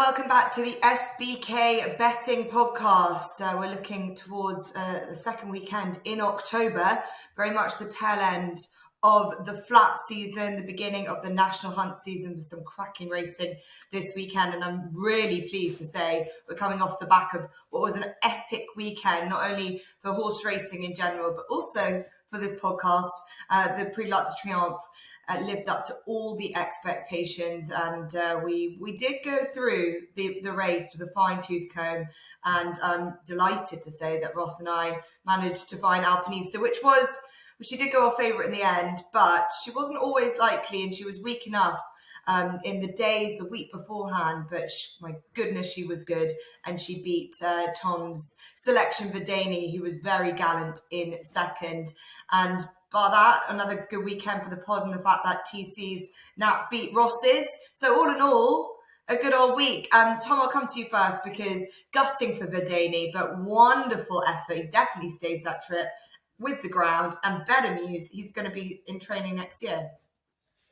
welcome back to the SBK betting podcast. We're looking towards the second weekend in October, very much the tail end of the flat season, the beginning of the national hunt season with some cracking racing this weekend. And I'm really pleased to say we're coming off the back of what was an epic weekend, not only for horse racing in general, but also for this podcast. The Prix de Triomphe lived up to all the expectations, and we did go through the race with a fine-tooth comb, and I'm delighted to say that Ross and I managed to find Alpinista, which she did go our favourite in the end, but she wasn't always likely, and she was weak enough in the days, the week beforehand, but my goodness, she was good, and she beat Tom's selection Verdani, who was very gallant in second. And bar that, another good weekend for the pod, and the fact that TC's now beat Ross's. So all in all, a good old week. Tom, I'll come to you first, because gutting for Verdani, but wonderful effort. He definitely stays that trip with the ground, and better news, he's going to be in training next year.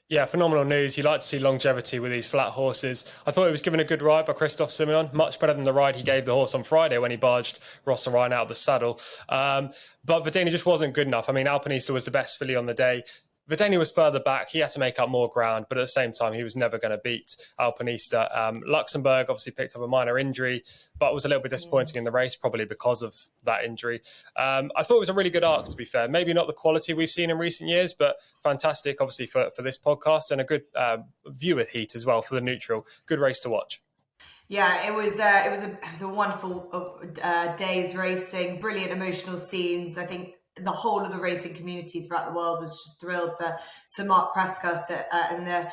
Yeah, phenomenal news. You like to see longevity with these flat horses. I thought he was given a good ride by Christophe Simeon, much better than the ride he gave the horse on Friday when he barged Ross and Ryan out of the saddle. But Verdani just wasn't good enough. I mean, Alpinista was the best filly on the day. Verdani was further back. He had to make up more ground, but at the same time, he was never going to beat Alpinista. Luxembourg obviously picked up a minor injury, but was a little bit disappointing in the race, probably because of that injury. I thought it was a really good arc, to be fair. Maybe not the quality we've seen in recent years, but fantastic, obviously, for this podcast, and a good viewer heat as well for the neutral. Good race to watch. Yeah, it was a wonderful day's racing, brilliant emotional scenes. I think the whole of the racing community throughout the world was just thrilled for Sir Mark Prescott in the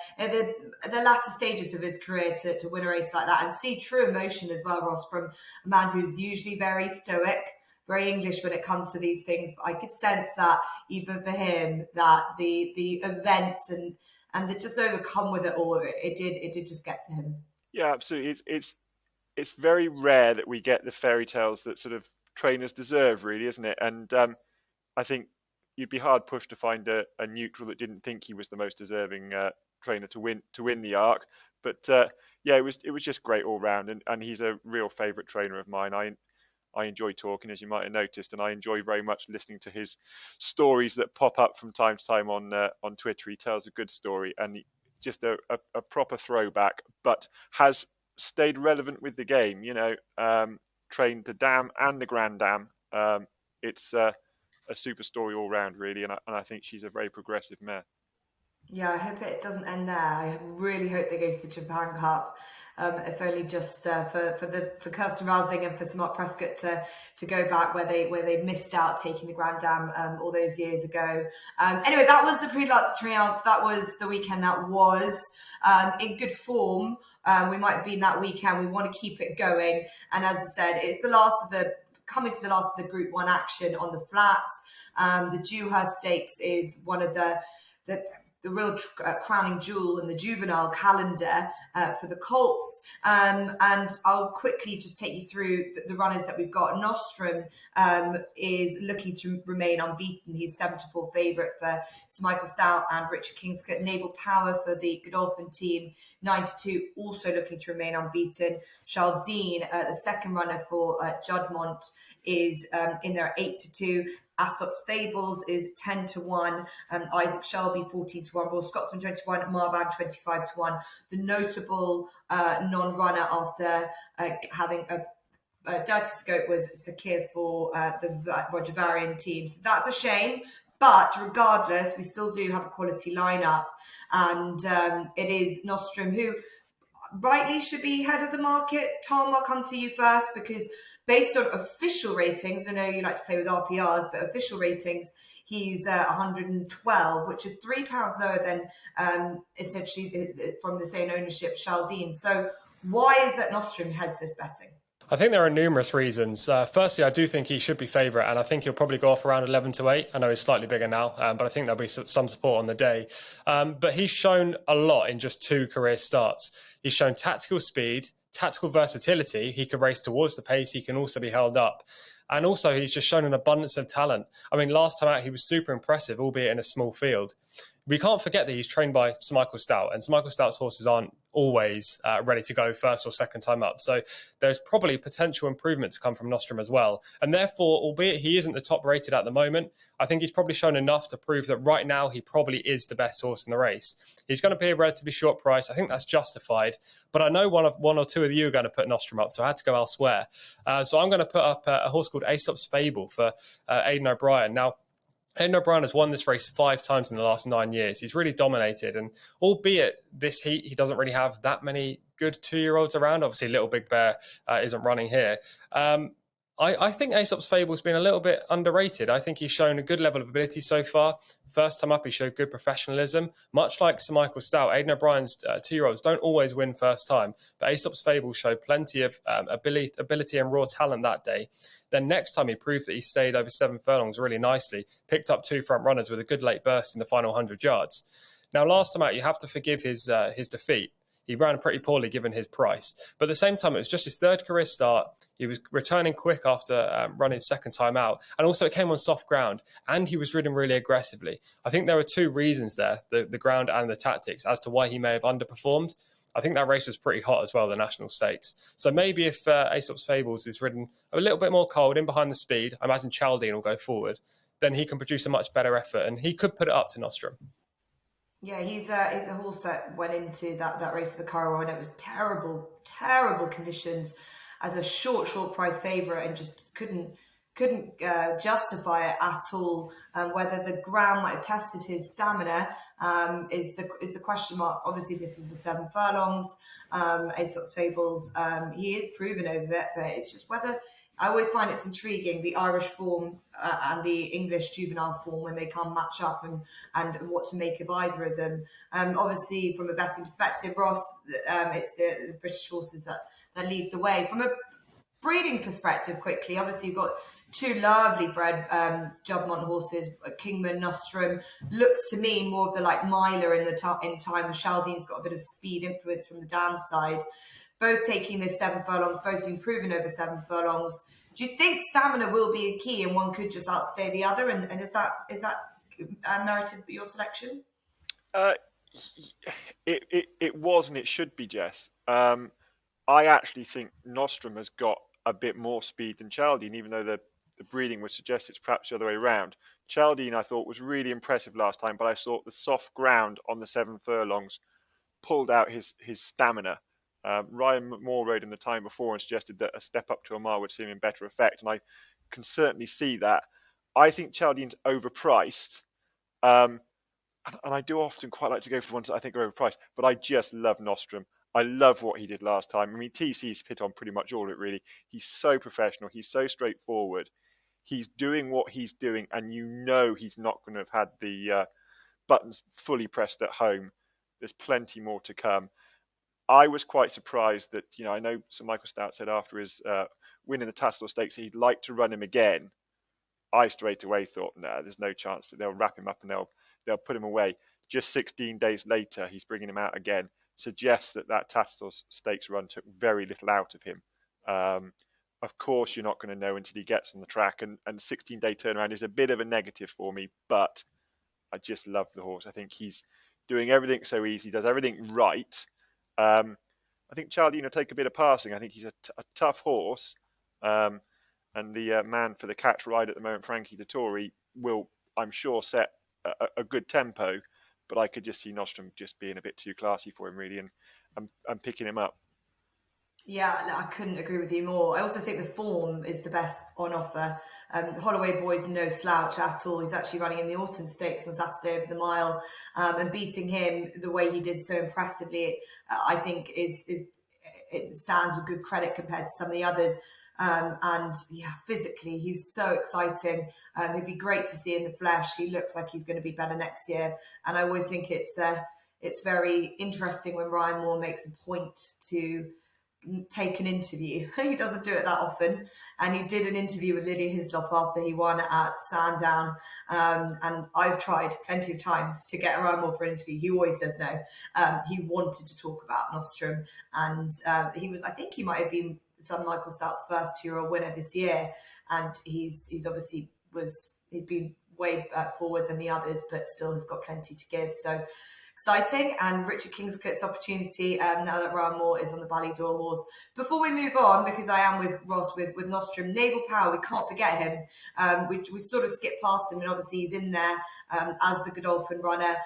latter stages of his career to win a race like that, and see true emotion as well, Ross, from a man who's usually very stoic, very English when it comes to these things. But I could sense that even for him, that the events and the just overcome with it all, it did just get to him. Yeah, absolutely. It's very rare that we get the fairy tales that sort of trainers deserve, really, isn't it? And I think you'd be hard pushed to find a neutral that didn't think he was the most deserving trainer to win the Arc. But yeah, it was just great all round, and he's a real favourite trainer of mine. I enjoy talking, as you might have noticed, and I enjoy very much listening to his stories that pop up from time to time on Twitter. He tells a good story, and just a proper throwback, but has stayed relevant with the game. You know, trained the Dam and the Grand Dam. It's a super story all round, really, and I think she's a very progressive mare. Yeah, I hope it doesn't end there. I really hope they go to the Japan Cup, if only just for Kirsten Rousing and for Sir Mark Prescott to go back where they missed out taking the Grand Dam all those years ago. Anyway, that was the Prix de Triomphe. That was the weekend that was in good form. We might have been that weekend. We want to keep it going, and as I said, it's coming to the last of the Group 1 action on the flats. The Dewhurst Stakes is one of the real crowning jewel in the juvenile calendar for the colts. And I'll quickly just take you through the runners that we've got. Nostrum is looking to remain unbeaten. He's 7-4 favourite for Sir Michael Stout and Richard Kingscote. Naval Power for the Godolphin team, 9-2, also looking to remain unbeaten. Chaldean, the second runner for Juddmonte, is in there 8-2. Aesops Fables is 10-1, Isaac Shelby 14-1, Royal Scotsman 21, Marban 25-1. The notable non-runner after having a dirty scope was Sakheer for the Roger Varian team. So that's a shame, but regardless, we still do have a quality lineup, and it is Nostrum, who rightly should be head of the market. Tom, I'll come to you first, because based on official ratings, I know you like to play with RPRs, but official ratings, he's 112, which is £3 lower than essentially from the same ownership, Chaldean. So why is that Nostrum heads this betting? I think there are numerous reasons. Firstly, I do think he should be favourite, and I think he'll probably go off around 11-8. I know he's slightly bigger now, but I think there'll be some support on the day. But he's shown a lot in just 2 career starts. He's shown tactical speed, tactical versatility. He could race towards the pace. He can also be held up. And also, he's just shown an abundance of talent. I mean, last time out, he was super impressive, albeit in a small field. We can't forget that he's trained by Sir Michael Stout, and Sir Michael Stout's horses aren't always ready to go first or second time up. So there's probably potential improvement to come from Nostrum as well. And therefore, albeit he isn't the top rated at the moment, I think he's probably shown enough to prove that right now he probably is the best horse in the race. He's going to be a relatively short price. I think that's justified. But I know one or two of you are going to put Nostrum up, so I had to go elsewhere. So I'm going to put up a horse called Aesops Fable for Aidan O'Brien. Now, Aidan O'Brien has won this race 5 times in the last 9 years. He's really dominated, and albeit this heat, he doesn't really have that many good 2-year-olds around. Obviously, Little Big Bear isn't running here. I think Aesop's Fable's been a little bit underrated. I think he's shown a good level of ability so far. First time up, he showed good professionalism. Much like Sir Michael Stout, Aidan O'Brien's 2-year-olds don't always win first time, but Aesop's Fable showed plenty of ability and raw talent that day. Then next time he proved that he stayed over 7 furlongs really nicely, picked up 2 front runners with a good late burst in the final 100 yards. Now, last time out, you have to forgive his defeat. He ran pretty poorly given his price. But at the same time, it was just his 3rd career start. He was returning quick after running second time out. And also it came on soft ground. And he was ridden really aggressively. I think there were 2 reasons there, the ground and the tactics, as to why he may have underperformed. I think that race was pretty hot as well, the National Stakes. So maybe if Aesop's Fables is ridden a little bit more cold in behind the speed, I imagine Chaldean will go forward, then he can produce a much better effort. And he could put it up to Nostrum. Yeah, he's a horse that went into that race at the Curragh, and it was terrible conditions as a short price favourite, and just couldn't justify it at all. Whether the ground might have tested his stamina is the question mark. Obviously, this is the 7 furlongs. Aesop's Fables, he is proven over it, but it's just whether. I always find it's intriguing, the Irish form and the English juvenile form when they come match up, and what to make of either of them. Obviously, from a betting perspective, Ross, it's the British horses that lead the way. From a breeding perspective, quickly, obviously you've got 2 lovely bred Jubmont horses, Kingman, Nostrum. Looks to me more of the like miler in time. Chaldean's got a bit of speed influence from the dam side. Both taking this 7 furlongs, both being proven over 7 furlongs. Do you think stamina will be a key, and one could just outstay the other? And is that merited your selection? It was, and it should be, Jess. I actually think Nostrum has got a bit more speed than Chaldean, even though the breeding would suggest it's perhaps the other way around. Chaldean, I thought, was really impressive last time, but I thought the soft ground on the 7 furlongs pulled out his stamina. Ryan Moore rode him the time before and suggested that a step up to a mile would see him in better effect, and I can certainly see that. I think Chaldean's overpriced, and I do often quite like to go for ones that I think are overpriced, but I just love Nostrum. I love what he did last time. I mean, TC's hit on pretty much all of it, really. He's so professional. He's so straightforward. He's doing what he's doing, and you know he's not going to have had the buttons fully pressed at home. There's plenty more to come. I was quite surprised that, I know Sir Michael Stout said after his win in the Tattersall Stakes he'd like to run him again. I straight away thought, no, there's no chance that they'll wrap him up and they'll put him away. Just 16 days later, he's bringing him out again. Suggests that Tattersall Stakes run took very little out of him. Of course, you're not going to know until he gets on the track, and 16-day turnaround is a bit of a negative for me, but I just love the horse. I think he's doing everything so easy, does everything right. I think Chaldean will take a bit of passing. I think he's a tough horse, and the man for the catch ride at the moment, Frankie Dettori, will, I'm sure, set a good tempo, but I could just see Nostrum just being a bit too classy for him, really, and I'm picking him up. Yeah, I couldn't agree with you more. I also think the form is the best on offer. Holloway Boy's no slouch at all. He's actually running in the Autumn Stakes on Saturday over the mile, and beating him the way he did so impressively, I think it stands with good credit compared to some of the others. And yeah, physically, he's so exciting. He'd be great to see in the flesh. He looks like he's going to be better next year. And I always think it's very interesting when Ryan Moore makes a point to take an interview. He doesn't do it that often, and he did an interview with Lydia Hislop after he won at Sandown, and I've tried plenty of times to get Ryan Moore for an interview. He always says no. He wanted to talk about Nostrum, and he was, I think he might have been Sir Michael Stout's first 2-year-old winner this year, and he's obviously he's been way forward than the others, but still has got plenty to give. So exciting, and Richard Kingscote's opportunity now that Ryan Moore is on the Ballydor horse. Before we move on, because I am with Ross with Nostrum, Naval Power, we can't forget him. We sort of skipped past him, and obviously he's in there as the Godolphin runner.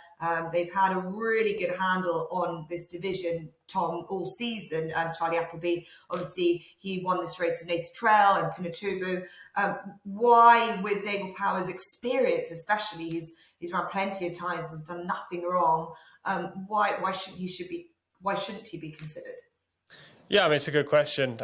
They've had a really good handle on this division, Tom, all season. Charlie Appleby, obviously, he won this race with Native Trail and Pinatubo. Why, with Naval Power's experience, especially, he's run plenty of times, has done nothing wrong. Why shouldn't he be considered? Yeah, I mean, it's a good question.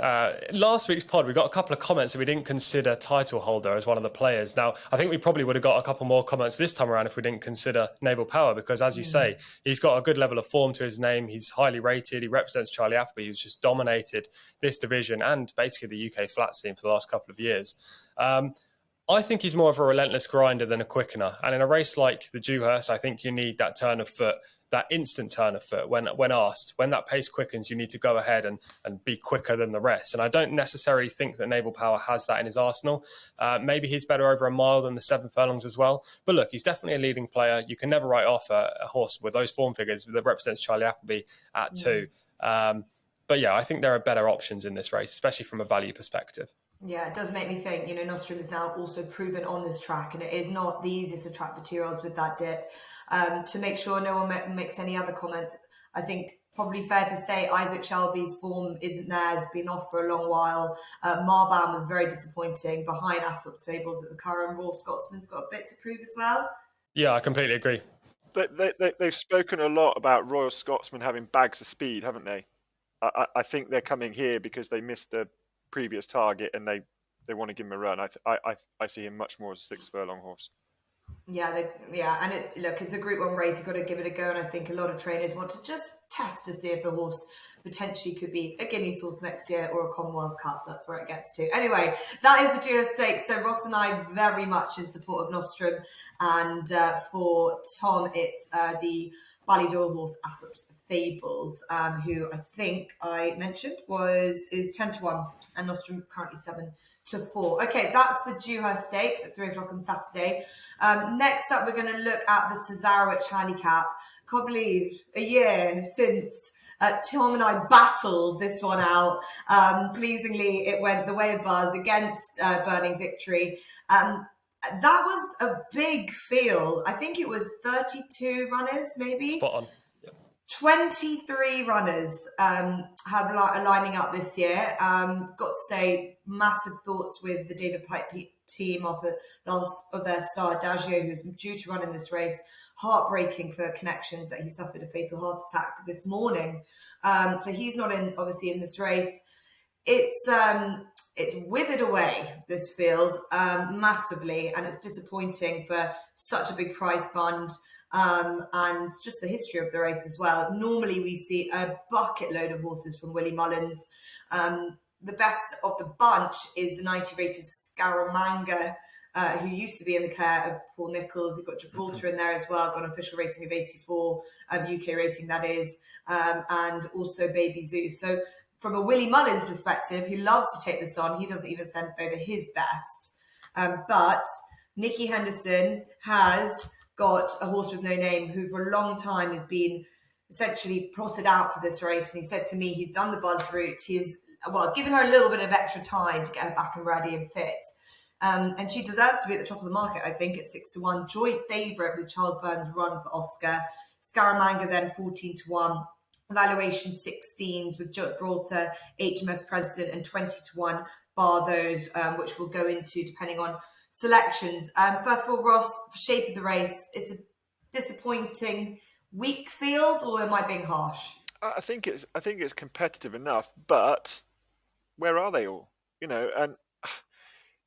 Last week's pod, we got a couple of comments that we didn't consider title holder as one of the players. Now, I think we probably would have got a couple more comments this time around if we didn't consider Naval Power, because as you say, he's got a good level of form to his name. He's highly rated. He represents Charlie Appleby, who's just dominated this division and basically the UK flat scene for the last couple of years. I think he's more of a relentless grinder than a quickener. And in a race like the Dewhurst, I think you need that turn of foot, that instant turn of foot when asked. When that pace quickens, you need to go ahead and be quicker than the rest. And I don't necessarily think that Naval Power has that in his arsenal. Maybe he's better over a mile than the 7 furlongs as well. But look, he's definitely a leading player. You can never write off a horse with those form figures that represents Charlie Appleby at 2. But yeah, I think there are better options in this race, especially from a value perspective. Yeah, it does make me think, Nostrum is now also proven on this track, and it is not the easiest of track for 2-year-olds with that dip. To make sure no one makes any other comments, I think probably fair to say Isaac Shelby's form isn't there, has been off for a long while. Marban was very disappointing behind Aesops Fables at the Curran. Royal Scotsman's got a bit to prove as well. Yeah, I completely agree. They've spoken a lot about Royal Scotsman having bags of speed, haven't they? I think they're coming here because they missed the previous target and they want to give him a run. I see him much more as a 6 furlong horse. Yeah, and it's a Group 1 race. You've got to give it a go, and I think a lot of trainers want to just test to see if the horse potentially could be a Guineas horse next year or a Commonwealth Cup. That's where it gets to. Anyway, that is the Dewhurst Stakes. So Ross and I very much in support of Nostrum, and for Tom, it's the Ballydor horse Aesops Fables, who I think I mentioned is 10-1, and Nostrum currently 7-4. Okay, that's the Dewhurst Stakes at 3:00 on Saturday. Next up, we're going to look at the Cesarewitch Handicap. Can't believe a year since Tom and I battled this one out. Pleasingly, it went the way of Buzz against Burning Victory. That was a big field. I think it was 32 runners, maybe. Spot on. 23 runners are lining up this year. Got to say, massive thoughts with the David Pipe team of their star Adagio, who's due to run in this race. Heartbreaking for Connections that he suffered a fatal heart attack this morning. So he's not obviously in this race. It's withered away, this field, massively, and it's disappointing for such a big prize fund. And just the history of the race as well. Normally we see a bucket load of horses from Willie Mullins. The best of the bunch is the 90-rated Scaramanga, who used to be in the care of Paul Nicholls. You've got Gibraltar in there as well, got an official rating of 84, UK rating that is, and also Baby Zoo. So from a Willie Mullins perspective, who loves to take this on, he doesn't even send over his best. But Nicky Henderson has got a horse with no name who for a long time has been essentially plotted out for this race. And he said to me, he's done the Buzz route. He's, given her a little bit of extra time to get her back and ready and fit. And she deserves to be at the top of the market, I think, at 6-1. Joint favourite with Charles Byrnes' run for Oscar. Scaramanga then 14-1. Valuation 16s with Gibraltar, HMS President, and 20-1, bar those, which we'll go into depending on selections. First of all, Ross, for shape of the race, it's a disappointing, weak field, or am I being harsh? I think it's competitive enough, but where are they all? And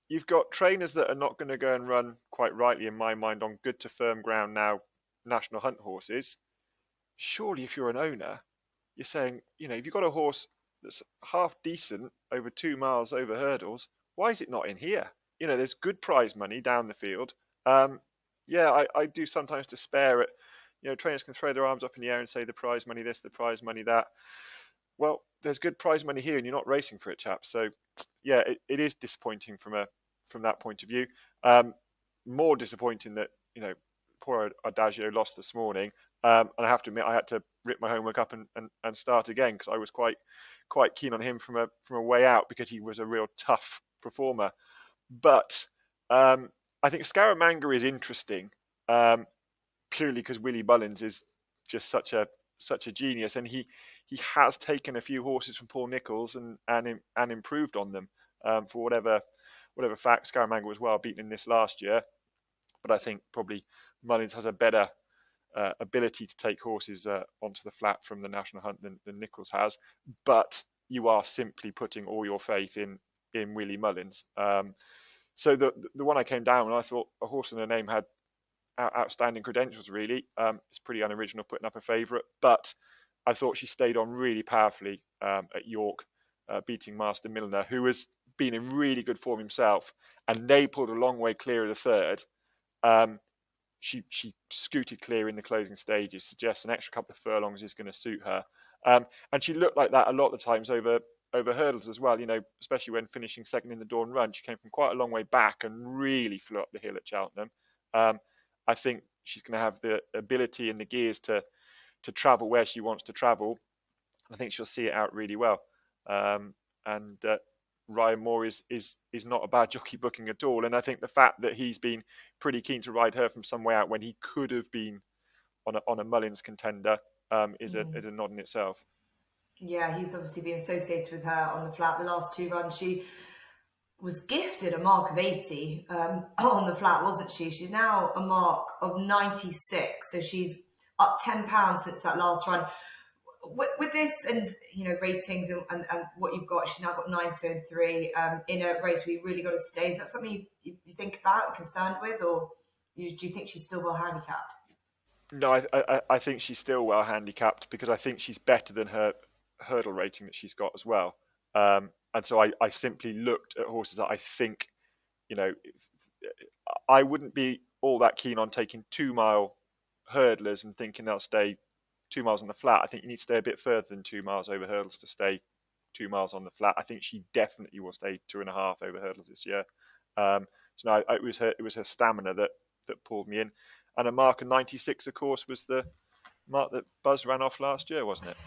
you've got trainers that are not going to go and run quite rightly, in my mind, on good to firm ground now, national hunt horses. Surely, if you're an owner, you're saying, if you've got a horse that's half decent over 2 miles over hurdles, why is it not in here? There's good prize money down the field. I do sometimes despair at, trainers can throw their arms up in the air and say the prize money this, the prize money that. Well, there's good prize money here and you're not racing for it, chaps. So, yeah, it is disappointing from that point of view. More disappointing that, poor Adagio lost this morning. And I have to admit, I had to rip my homework up and start again, because I was quite keen on him from a way out, because he was a real tough performer. But I think Scaramanga is interesting, purely because Willie Mullins is just such a genius, and he has taken a few horses from Paul Nicholls and improved on them. For whatever fact, Scaramanga was well beaten in this last year, but I think probably Mullins has a better ability to take horses onto the flat from the National Hunt than Nicholls has. But you are simply putting all your faith in Willie Mullins. So the one I came down, and I thought A Horse and a Name had outstanding credentials, really. It's pretty unoriginal putting up a favourite, but I thought she stayed on really powerfully at York, beating Master Milner, who has been in really good form himself, and they pulled a long way clear of the third. She scooted clear in the closing stages, suggests an extra couple of furlongs is going to suit her. And she looked like that a lot of the times over hurdles as well, especially when finishing second in the Dawn Run. She came from quite a long way back and really flew up the hill at Cheltenham. I think she's going to have the ability and the gears to travel where she wants to travel. I think she'll see it out really well. And Ryan Moore is not a bad jockey booking at all. And I think the fact that he's been pretty keen to ride her from some way out when he could have been on a Mullins contender is a nod in itself. Yeah, he's obviously been associated with her on the flat the last two runs. She was gifted a mark of 80 on the flat, wasn't she? She's now a mark of 96, so she's up £10 since that last run. With this and ratings and what you've got, she's now got 9 2 and 3 in a race where you really got to stay. Is that something you think about, concerned with, or do you think she's still well handicapped? No, I think she's still well handicapped, because I think she's better than her hurdle rating that she's got as well. And so I simply looked at horses that I think, I wouldn't be all that keen on taking 2 mile hurdlers and thinking they'll stay 2 miles on the flat. I think you need to stay a bit further than 2 miles over hurdles to stay 2 miles on the flat. I think she definitely will stay 2.5 over hurdles this year. So no, it was her stamina that pulled me in. And a mark of 96, of course, was the mark that Buzz ran off last year, wasn't it?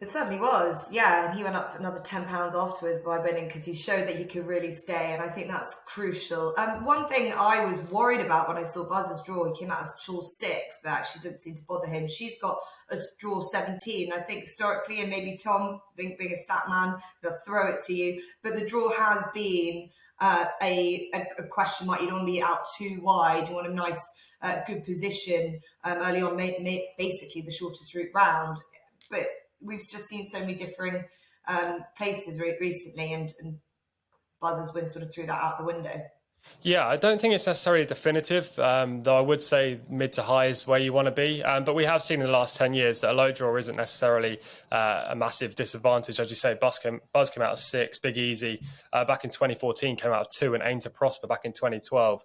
It certainly was, yeah, and he went up another £10 afterwards by winning, because he showed that he could really stay, and I think that's crucial. One thing I was worried about when I saw Buzz's draw, he came out of stall 6, but actually didn't seem to bother him. She's got a draw 17. I think historically, and maybe Tom, being a stat man, they'll throw it to you, but the draw has been a question mark. You don't want to be out too wide. You want a nice, good position early on, basically the shortest route round. But we've just seen so many differing places recently, and Buzz's win sort of threw that out the window. Yeah, I don't think it's necessarily definitive, though I would say mid to high is where you want to be. But we have seen in the last 10 years that a low draw isn't necessarily a massive disadvantage. As you say, Buzz came out of 6, Big Easy back in 2014 came out of 2, and Aim to Prosper back in 2012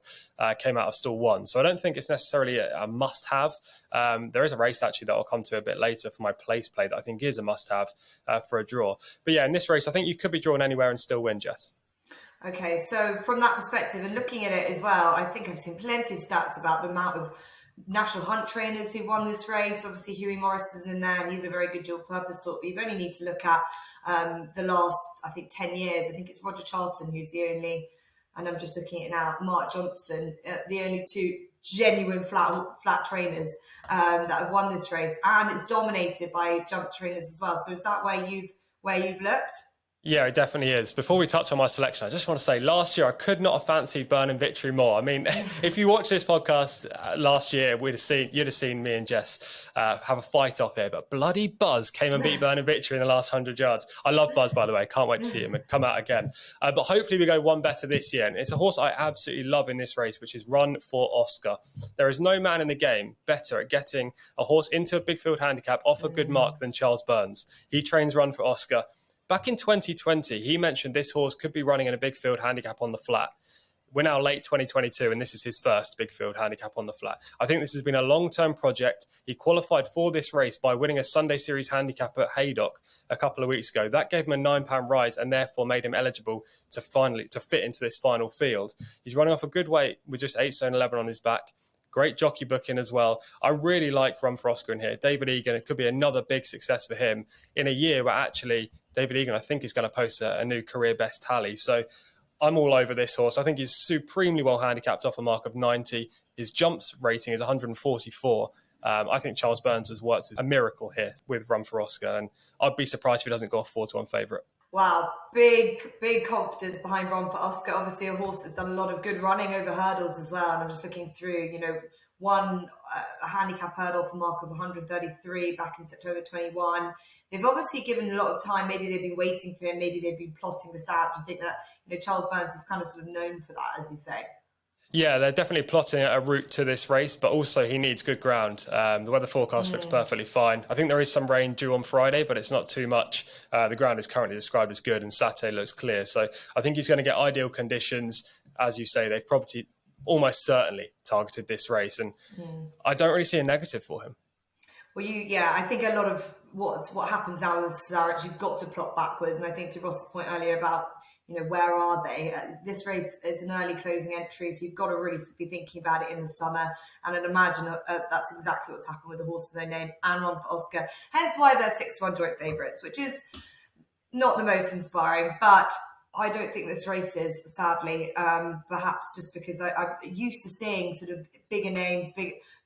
came out of stall 1. So I don't think it's necessarily a must-have. There is a race actually that I'll come to a bit later for my place play that I think is a must-have for a draw. But yeah, in this race, I think you could be drawn anywhere and still win, Jess. Okay, so from that perspective and looking at it as well, I think I've seen plenty of stats about the amount of National Hunt trainers who won this race. Obviously, Huey Morris is in there, and he's a very good dual-purpose sort, but you only need to look at the last, I think, 10 years. I think it's Roger Charlton who's the only, and I'm just looking at it now, Mark Johnson, the only 2 genuine flat trainers that have won this race, and it's dominated by jumps trainers as well. So is that where you've looked? Yeah, it definitely is. Before we touch on my selection, I just want to say last year I could not have fancied Burning Victory more. I mean, if you watched this podcast last year, you'd have seen me and Jess have a fight off here. But bloody Buzz came and beat Burning Victory in the last 100 yards. I love Buzz, by the way. Can't wait to see him come out again. But hopefully we go one better this year. And it's a horse I absolutely love in this race, which is Run for Oscar. There is no man in the game better at getting a horse into a big field handicap off a good mark than Charles Byrnes. He trains Run for Oscar. Back in 2020, he mentioned this horse could be running in a big field handicap on the flat. We're now late 2022, and this is his first big field handicap on the flat. I think this has been a long-term project. He qualified for this race by winning a Sunday Series handicap at Haydock a couple of weeks ago. That gave him a £9 rise and therefore made him eligible to fit into this final field. He's running off a good weight with just 8 stone 11 on his back. Great jockey booking as well. I really like Run for Oscar in here. David Egan, it could be another big success for him in a year where actually David Egan, I think, is going to post a new career best tally. So I'm all over this horse. I think he's supremely well handicapped off a mark of 90. His jumps rating is 144. I think Charles Byrnes has worked a miracle here with Run for Oscar, and I'd be surprised if he doesn't go off 4-1 favourite. Wow, big confidence behind Run for Oscar. Obviously, a horse that's done a lot of good running over hurdles as well. And I'm just looking through, won a handicap hurdle for mark of 133 back in September 21. They've obviously given a lot of time. Maybe they've been waiting for him. Maybe they've been plotting this out. Do you think that Charles Byrnes is kind of sort of known for that, as you say? Yeah, they're definitely plotting a route to this race, but also he needs good ground. The weather forecast looks perfectly fine. I think there is some rain due on Friday, but it's not too much. The ground is currently described as good, and Saturday looks clear. So I think he's going to get ideal conditions. As you say, they've probably almost certainly targeted this race, and I don't really see a negative for him. Well, I think a lot of what happens now is Cesarewitch, you've got to plot backwards. And I think to Ross's point earlier about, where are they? This race is an early closing entry, so you've got to really be thinking about it in the summer. And I'd imagine that's exactly what's happened with the Horse with No Name and Run for Oscar. Hence why they're 6-1 joint favourites, which is not the most inspiring, but I don't think this race is, sadly, perhaps just because I'm used to seeing sort of bigger names,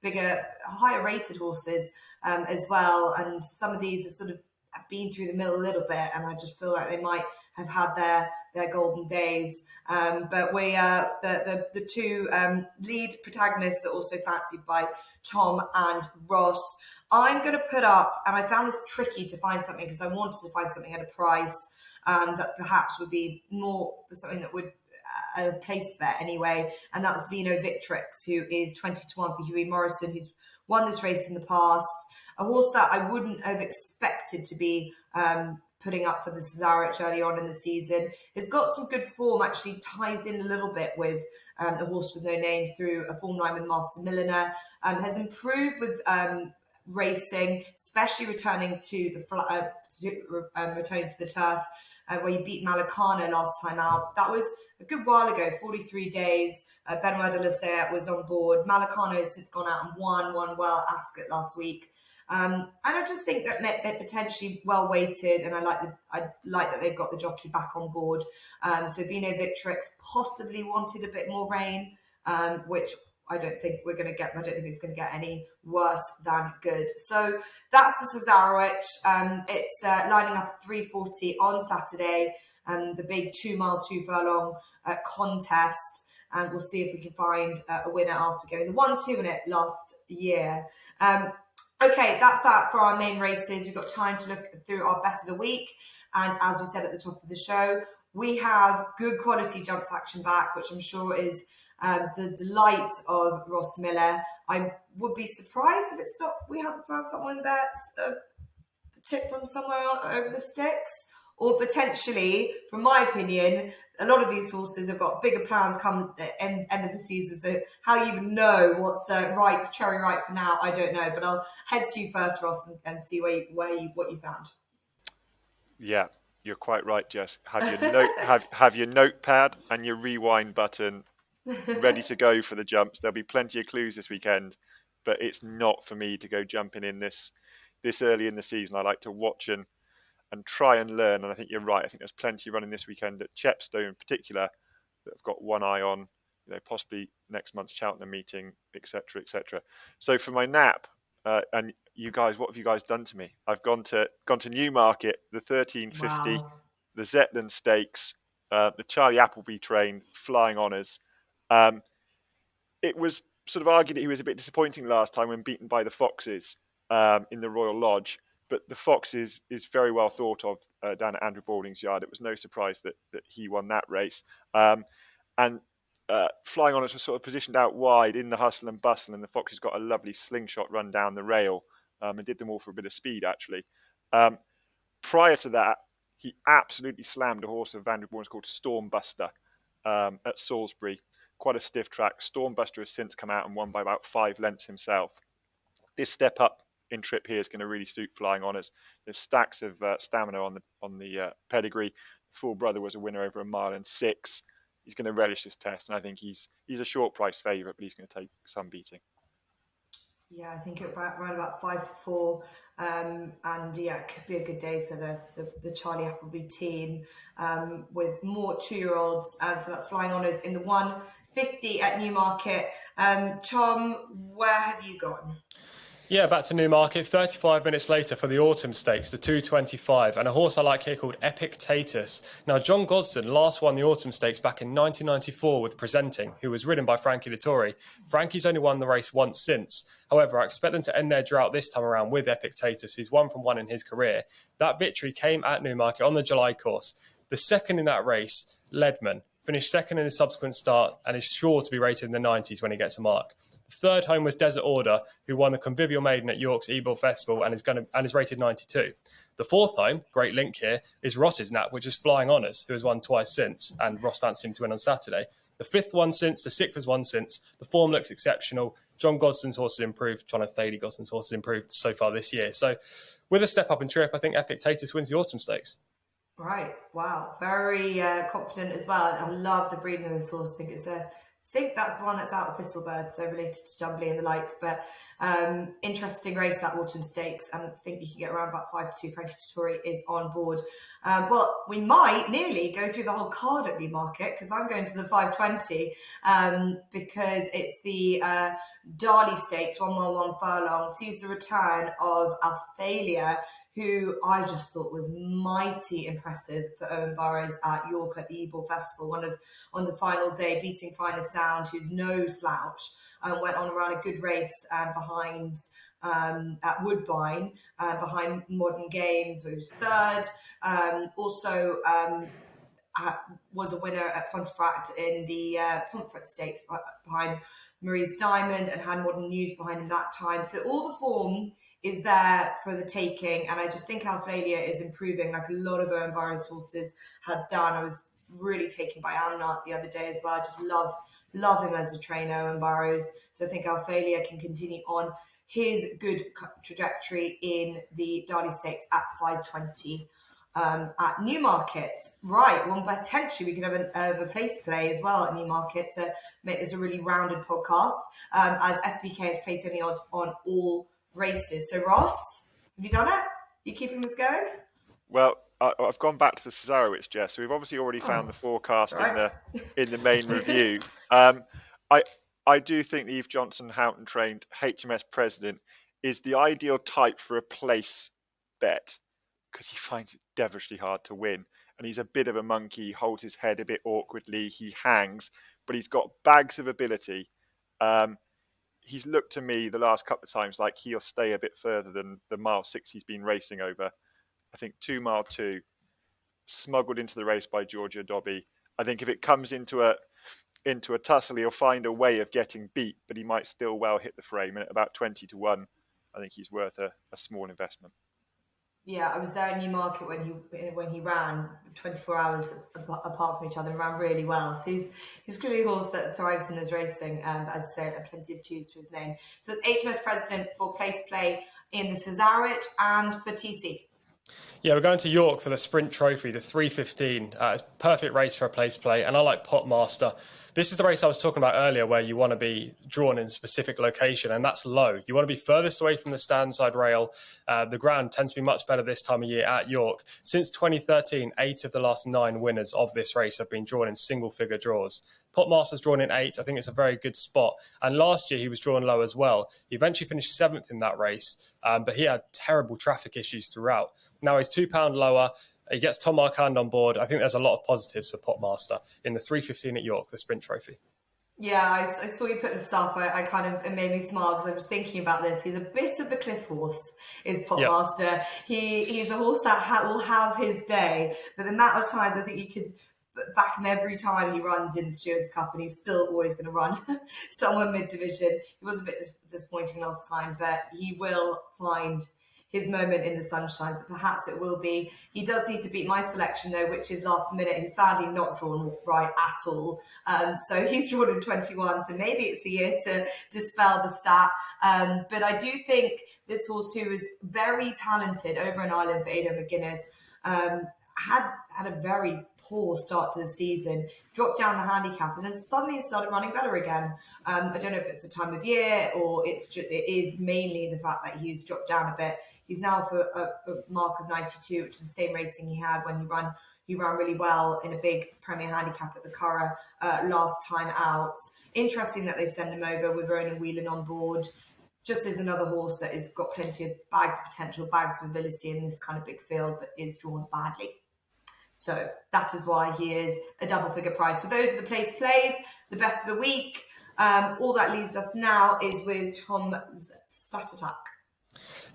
bigger, higher rated horses as well. And some of these are sort of been through the mill a little bit, and I just feel like they might have had their golden days. But we the two lead protagonists are also fancied by Tom and Ross. I'm going to put up, and I found this tricky to find something because I wanted to find something at a price that perhaps would be more something that would a place bet anyway, and that's Vino Victrix, who is 20-1 for Hughie Morrison, who's won this race in the past. A horse that I wouldn't have expected to be putting up for the Cesarewitch early on in the season. It's got some good form, actually ties in a little bit with the Horse with No Name through a form line with Master Milliner. Has improved with racing, especially returning to the returning to the turf, where he beat Malacana last time out. That was a good while ago, 43 days. Benoit de Leclerc was on board. Malacana has since gone out and won well at Ascot last week. And I just think that they're potentially well weighted, and I like that they've got the jockey back on board. So Vino Victrix possibly wanted a bit more rain, which I don't think we're going to get. I don't think it's going to get any worse than good. So that's the Cesarewitch. It's lining up at 3:40 on Saturday, the big 2 mile 2 furlong contest, and we'll see if we can find a winner after getting the 1-2 in it last year. Okay, that's that for our main races. We've got time to look through our bet of the week. And as we said at the top of the show, we have good quality jumps action back, which I'm sure is the delight of Ross Miller. I would be surprised if it's not, we haven't found someone that's a tip from somewhere over the sticks. Or potentially, from my opinion, a lot of these horses have got bigger plans come end of the season. So how you even know what's cherry ripe for now, I don't know. But I'll head to you first, Ross, and see what you found. Yeah, you're quite right, Jess. Have your notepad and your rewind button ready to go for the jumps. There'll be plenty of clues this weekend, but it's not for me to go jumping in this early in the season. I like to watch and try and learn, and I think you're right. I think there's plenty running this weekend at Chepstow in particular that have got one eye on, possibly next month's Cheltenham meeting, etc., etc. So for my nap, and you guys, what have you guys done to me? I've gone to Newmarket, the 1350, the Zetland Stakes, the Charlie Appleby train, Flying Honours. It was sort of argued that he was a bit disappointing last time when beaten by the Foxes in the Royal Lodge. But the Fox is very well thought of down at Andrew Balding's yard. It was no surprise that he won that race. And Flying Honours was sort of positioned out wide in the hustle and bustle, and the Foxes got a lovely slingshot run down the rail and did them all for a bit of speed, actually. Prior to that, he absolutely slammed a horse of Andrew Balding's called Stormbuster at Salisbury. Quite a stiff track. Stormbuster has since come out and won by about 5 lengths himself. This step up in trip here is going to really suit Flying Honours. There's stacks of stamina on the pedigree. Full Brother was a winner over 1 mile and 6. He's going to relish this test, and I think he's a short price favourite, but he's going to take some beating. Yeah, I think it around about 5-4, and yeah, it could be a good day for the Charlie Appleby team, with more 2-year-olds. So that's Flying Honours in the 150 at Newmarket. Tom, where have you gone? Yeah, back to Newmarket, 35 minutes later for the Autumn Stakes, the 225, and a horse I like here called Epictetus. Now, John Gosden last won the Autumn Stakes back in 1994 with Presenting, who was ridden by Frankie Dettori. Frankie's only won the race once since. However, I expect them to end their drought this time around with Epictetus, who's 1-from-1 in his career. That victory came at Newmarket on the July course. The second in that race, Ledman, finished second in the subsequent start and is sure to be rated in the 90s when he gets a mark. The third home was Desert Order, who won the Convivial Maiden at York's Ebor Festival and is rated 92. The fourth home, great link here, is Ross's Nap, which is Flying Honours, who has won twice since, and Ross fancied him to win on Saturday. The fifth one since, the sixth has won since. The form looks exceptional. John Gosden's horse has improved. Jonathan Thaley Gosden's horse has improved so far this year. So with a step up in trip, I think Epictetus wins the Autumn Stakes. Right, wow, very confident as well. I love the breeding of this horse. I think that's the one that's out of Thistlebird, so related to Jumbly and the likes. But interesting race, that Autumn Stakes, and I think you can get around about 5-2. Frankie Dettori is on board. Well, we might nearly go through the whole card at Newmarket, because I'm going to the 520, because it's the Darley Stakes, 1 mile 1 furlong, sees the return of Alphalia, who I just thought was mighty impressive for Owen Burrows at York at the Ebor Festival, on the final day, beating Finest Sound, who's no slouch, went on around a good race behind at Woodbine, behind Modern Games, where he was third. Also was a winner at Pontefract in the Pomfret Stakes behind Marie's Diamond, and had Modern News behind him that time. So all the form is there for the taking, and I just think Alphalia is improving, like a lot of Owen Burrows horses have done. I was really taken by Amnart the other day as well. I just love him as a trainer, Owen Burrows. So I think Alphalia can continue on his good trajectory in the Darley Stakes at 520 at Newmarket. Right, well, potentially we could have a place play as well at Newmarket to make this a really rounded podcast, as SBK has placed any odds on all races. So Ross, have you done it? You keeping this going? Well, I've gone back to the Cesarewitch, Jess. So we've obviously already found the forecast in the main review. I do think the Eve Johnson Houghton trained HMS President is the ideal type for a place bet, because he finds it devilishly hard to win, and he's a bit of a monkey. He holds his head a bit awkwardly. He hangs, but he's got bags of ability. He's looked to me the last couple of times like he'll stay a bit further than the mile 6 he's been racing over. I think 2 mile 2, smuggled into the race by Georgia Dobby. I think if it comes into a tussle, he'll find a way of getting beat, but he might still well hit the frame. And at about 20-1, I think he's worth a small investment. Yeah, I was there in Newmarket when he ran 24 hours apart from each other and ran really well. So he's clearly a horse that thrives in his racing. As I say, plenty of twos to his name. So it's HMS President for place play in the Cesarewitch and for TC. Yeah, we're going to York for the Sprint Trophy, the 3:15. It's a perfect race for a place play, and I like Potmaster. This is the race I was talking about earlier, where you want to be drawn in a specific location, and that's low. You want to be furthest away from the stand side rail. The ground tends to be much better this time of year at York. Since 2013, 8 of the last 9 winners of this race have been drawn in single-figure draws. Potmaster's drawn in 8. I think it's a very good spot. And last year, he was drawn low as well. He eventually finished 7th in that race, but he had terrible traffic issues throughout. Now he's £2 lower. He gets Tom Marquand on board. I think there's a lot of positives for Potmaster in the 3:15 at York, the Sprint Trophy. Yeah, I saw you put this stuff. It made me smile because I was thinking about this. He's a bit of a cliff horse, is Potmaster. Yep. He's a horse that will have his day, but the amount of times I think you could back him every time he runs in Stewards Cup, and he's still always going to run somewhere mid-division. He was a bit disappointing last time, but he will find his moment in the sunshine, so perhaps it will be. He does need to beat my selection though, which is Last Minute, who's sadly not drawn right at all. So he's drawn in 21, so maybe it's the year to dispel the stat. But I do think this horse, who is very talented over in Ireland for Aidan McGuinness, had a very poor start to the season, dropped down the handicap, and then suddenly started running better again. I don't know if it's the time of year or it is mainly the fact that he's dropped down a bit. He's now for a mark of 92, which is the same rating he had when he ran really well in a big Premier Handicap at the Curragh last time out. Interesting that they send him over with Ronan Whelan on board. Just as another horse that has got plenty of bags of potential, bags of ability in this kind of big field, but is drawn badly. So that is why he is a double figure price. So those are the place plays, the best of the week. All that leaves us now is with Tom's Stat Attack.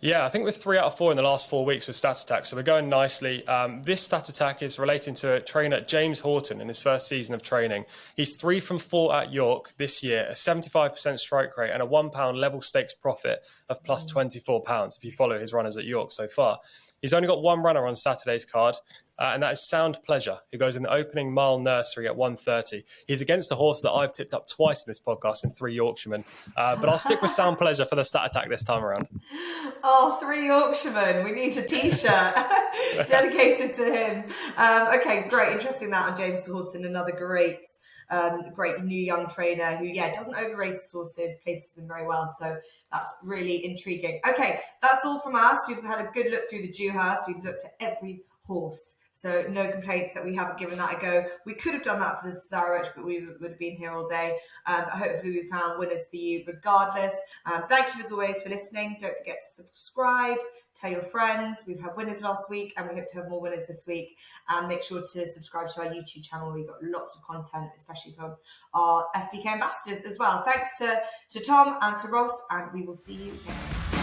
Yeah, I think we're 3 out of 4 in the last 4 weeks with Stat Attack, so we're going nicely. This Stat Attack is relating to trainer James Horton in his first season of training. He's 3 from 4 at York this year, a 75% strike rate and a £1 level stakes profit of plus £24 if you follow his runners at York so far. He's only got one runner on Saturday's card, and that is Sound Pleasure, who goes in the opening mile nursery at 1:30. He's against a horse that I've tipped up twice in this podcast in 3 Yorkshiremen, but I'll stick with Sound Pleasure for the Stat Attack this time around. Oh, 3 Yorkshiremen. We need a T-shirt dedicated to him. Okay, great. Interesting that on James Horton, another great new young trainer who, doesn't overrace his horses, places them very well. So that's really intriguing. Okay, that's all from us. We've had a good look through the Dewhurst. We've looked at every horse. So no complaints that we haven't given that a go. We could have done that for the Cesarewitch, but we would have been here all day. But hopefully we found winners for you regardless. Thank you as always for listening. Don't forget to subscribe, tell your friends. We've had winners last week and we hope to have more winners this week. And make sure to subscribe to our YouTube channel. We've got lots of content, especially from our SBK ambassadors as well. Thanks to Tom and to Ross, and we will see you next week.